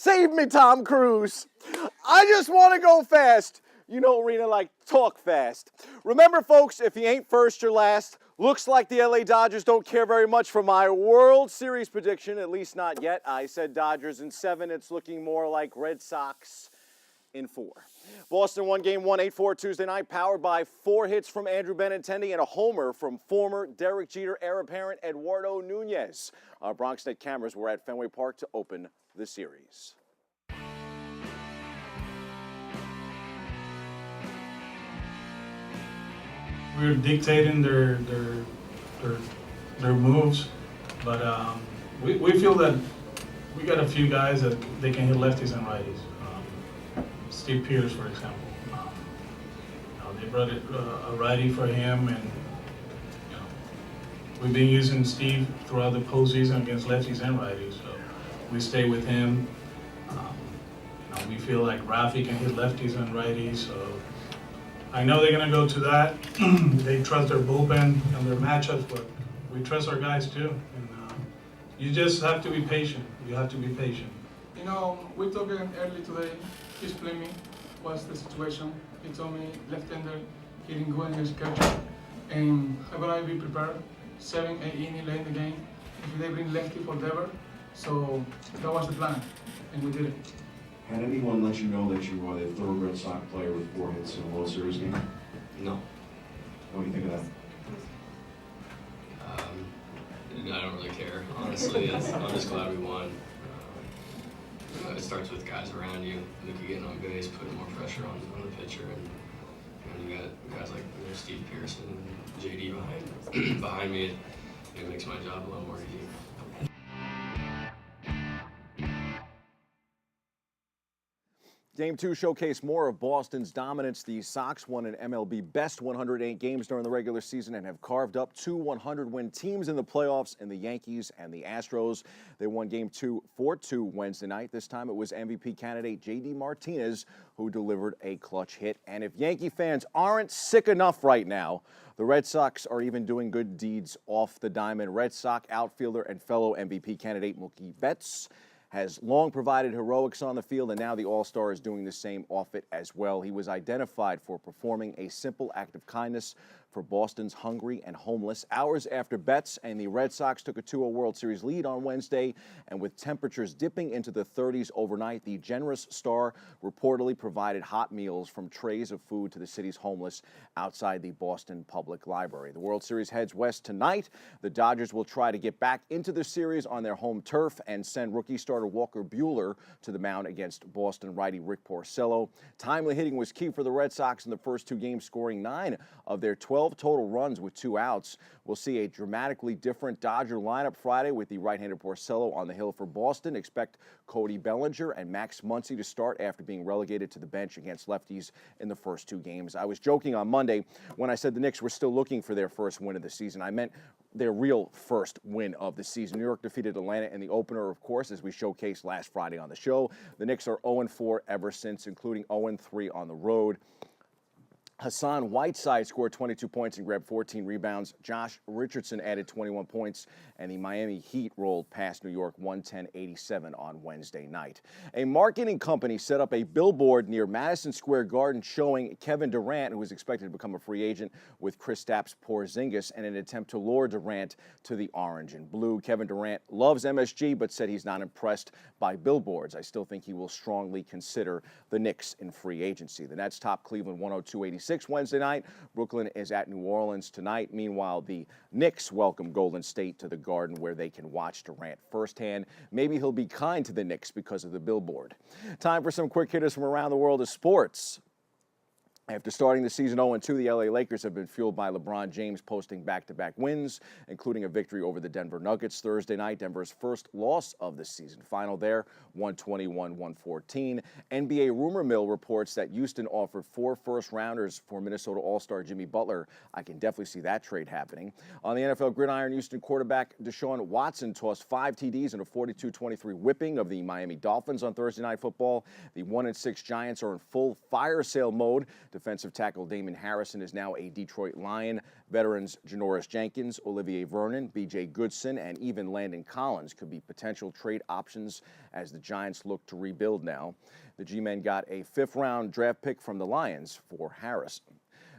Save me, Tom Cruise. I just want to go fast. You know, Rena, like, talk fast. Remember, folks, if you ain't first, you're last. Looks like the LA Dodgers don't care very much for my World Series prediction, at least not yet. I said Dodgers in 7. It's looking more like Red Sox in 4. Boston won Game 1, 8-4 Tuesday night, powered by 4 hits from Andrew Benintendi and a homer from former Derek Jeter heir apparent Eduardo Nunez. Our BronxNet cameras were at Fenway Park to open the series. We're dictating their moves, but we feel that we got a few guys that they can hit lefties and righties. Steve Pierce, for example. They brought a righty for him, and we've been using Steve throughout the postseason against lefties and righties. So we stay with him. We feel like Rafi can hit lefties and righties. So I know they're going to go to that. They trust their bullpen and their matchups, but we trust our guys too. And you just have to be patient. You have to be patient. You know, we talked early today. He explained me what's the situation. He told me left-hander, he didn't go in his schedule. And how about I be prepared? 7, 8 innings late in the game. If they bring lefty for Dever. So that was the plan, and we did it. Had anyone let you know that you were the third Red Sox player with 4 hits in a World Series game? No. What do you think of that? I don't really care, honestly. I'm just glad we won. It starts with guys around you. Mookie getting on base, putting more pressure on the pitcher, and you got guys like Steve Pearson and JD behind me. It makes my job a little more easy. Game 2 showcased more of Boston's dominance. The Sox won an MLB best 108 games during the regular season and have carved up 2 100-win teams in the playoffs in the Yankees and the Astros. They won Game 2 4-2 Wednesday night. This time it was MVP candidate J.D. Martinez who delivered a clutch hit. And if Yankee fans aren't sick enough right now, the Red Sox are even doing good deeds off the diamond. Red Sox outfielder and fellow MVP candidate Mookie Betts has long provided heroics on the field, and now the All-Star is doing the same off it as well. He was identified for performing a simple act of kindness for Boston's hungry and homeless hours after Betts and the Red Sox took a 2-0 World Series lead on Wednesday. And with temperatures dipping into the 30s overnight, the generous star reportedly provided hot meals from trays of food to the city's homeless outside the Boston Public Library. The World Series heads west tonight. The Dodgers will try to get back into the series on their home turf and send rookie starter Walker Buehler to the mound against Boston righty Rick Porcello. Timely hitting was key for the Red Sox in the first 2 games, scoring 9 of their 12 total runs with 2 outs. We'll see a dramatically different Dodger lineup Friday with the right-handed Porcello on the hill for Boston. Expect Cody Bellinger and Max Muncy to start after being relegated to the bench against lefties in the first 2 games. I was joking on Monday when I said the Knicks were still looking for their first win of the season. I meant their real first win of the season. New York defeated Atlanta in the opener, of course, as we showcased last Friday on the show. The Knicks are 0-4 ever since, including 0-3 on the road. Hassan Whiteside scored 22 points and grabbed 14 rebounds. Josh Richardson added 21 points, and the Miami Heat rolled past New York 110-87 on Wednesday night. A marketing company set up a billboard near Madison Square Garden showing Kevin Durant, who is expected to become a free agent with Kristaps Porzingis, in an attempt to lure Durant to the orange and blue. Kevin Durant loves MSG, but said he's not impressed by billboards. I still think he will strongly consider the Knicks in free agency. The Nets top Cleveland 102-86 Wednesday night. Brooklyn is at New Orleans tonight. Meanwhile, the Knicks welcome Golden State to the Garden where they can watch Durant firsthand. Maybe he'll be kind to the Knicks because of the billboard. Time for some quick hitters from around the world of sports. After starting the season 0-2, the LA Lakers have been fueled by LeBron James posting back-to-back wins, including a victory over the Denver Nuggets Thursday night, Denver's first loss of the season. Final there, 121-114. NBA rumor mill reports that Houston offered 4 first-rounders for Minnesota All-Star Jimmy Butler. I can definitely see that trade happening. On the NFL gridiron, Houston quarterback Deshaun Watson tossed 5 TDs in a 42-23 whipping of the Miami Dolphins on Thursday Night Football. The 1-6 Giants are in full fire sale mode. Defensive tackle Damon Harrison is now a Detroit Lion. Veterans Janoris Jenkins, Olivier Vernon, B.J. Goodson, and even Landon Collins could be potential trade options as the Giants look to rebuild now. The G-men got a 5th-round draft pick from the Lions for Harrison.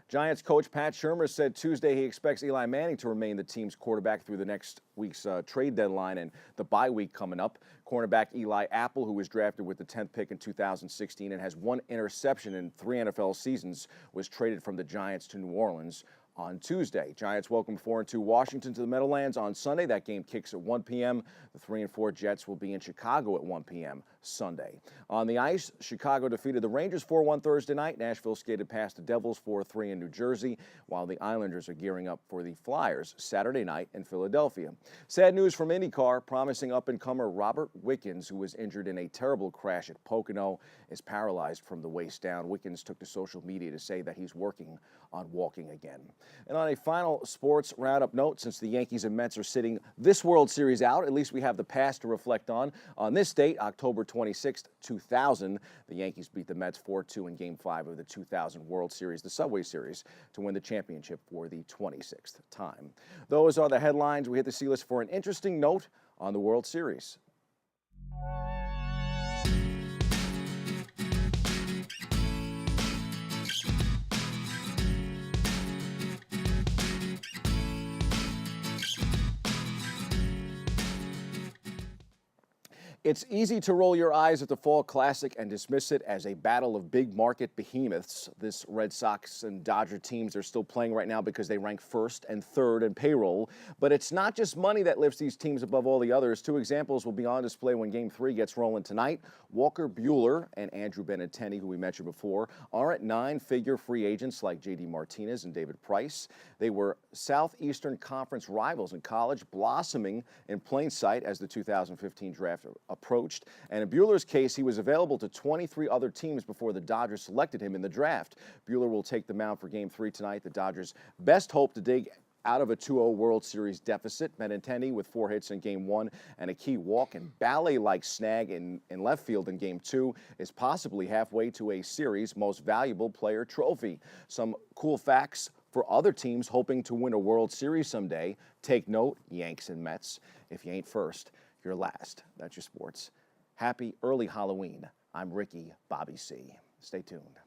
Giants coach Pat Shurmur said Tuesday he expects Eli Manning to remain the team's quarterback through the next week's trade deadline and the bye week coming up. Cornerback Eli Apple, who was drafted with the 10th pick in 2016 and has 1 interception in 3 NFL seasons, was traded from the Giants to New Orleans on Tuesday. Giants welcome 4-2 Washington to the Meadowlands on Sunday. That game kicks at 1 p.m. The 3-4 Jets will be in Chicago at 1 p.m. Sunday. On the ice, Chicago defeated the Rangers 4-1 Thursday night. Nashville skated past the Devils 4-3 in New Jersey, while the Islanders are gearing up for the Flyers Saturday night in Philadelphia. Sad news from IndyCar. Promising up-and-comer Robert Wickens, who was injured in a terrible crash at Pocono, is paralyzed from the waist down. Wickens took to social media to say that he's working on walking again. And on a final sports roundup note, since the Yankees and Mets are sitting this World Series out, at least we have the past to reflect on. On this date, October 26, 2000, the Yankees beat the Mets 4-2 in Game 5 of the 2000 World Series, the Subway Series, to win the championship for the 26th time. Those are the headlines. We hit the C-list for an interesting note on the World Series. It's easy to roll your eyes at the Fall Classic and dismiss it as a battle of big market behemoths. This Red Sox and Dodger teams are still playing right now because they rank 1st and 3rd in payroll. But it's not just money that lifts these teams above all the others. 2 examples will be on display when Game 3 gets rolling tonight. Walker Buehler and Andrew Benintendi, who we mentioned before, aren't 9-figure free agents like J.D. Martinez and David Price. They were Southeastern Conference rivals in college, blossoming in plain sight as the 2015 draft approached. And in Buehler's case, he was available to 23 other teams before the Dodgers selected him in the draft. Buehler will take the mound for Game 3 tonight. The Dodgers' best hope to dig out of a 2-0 World Series deficit. Benintendi with 4 hits in Game 1 and a key walk and ballet-like snag in left field in Game 2 is possibly halfway to a series' most valuable player trophy. Some cool facts for other teams hoping to win a World Series someday. Take note, Yanks and Mets. If you ain't first, you're last. That's your sports. Happy early Halloween. I'm Ricky Bobby C. Stay tuned.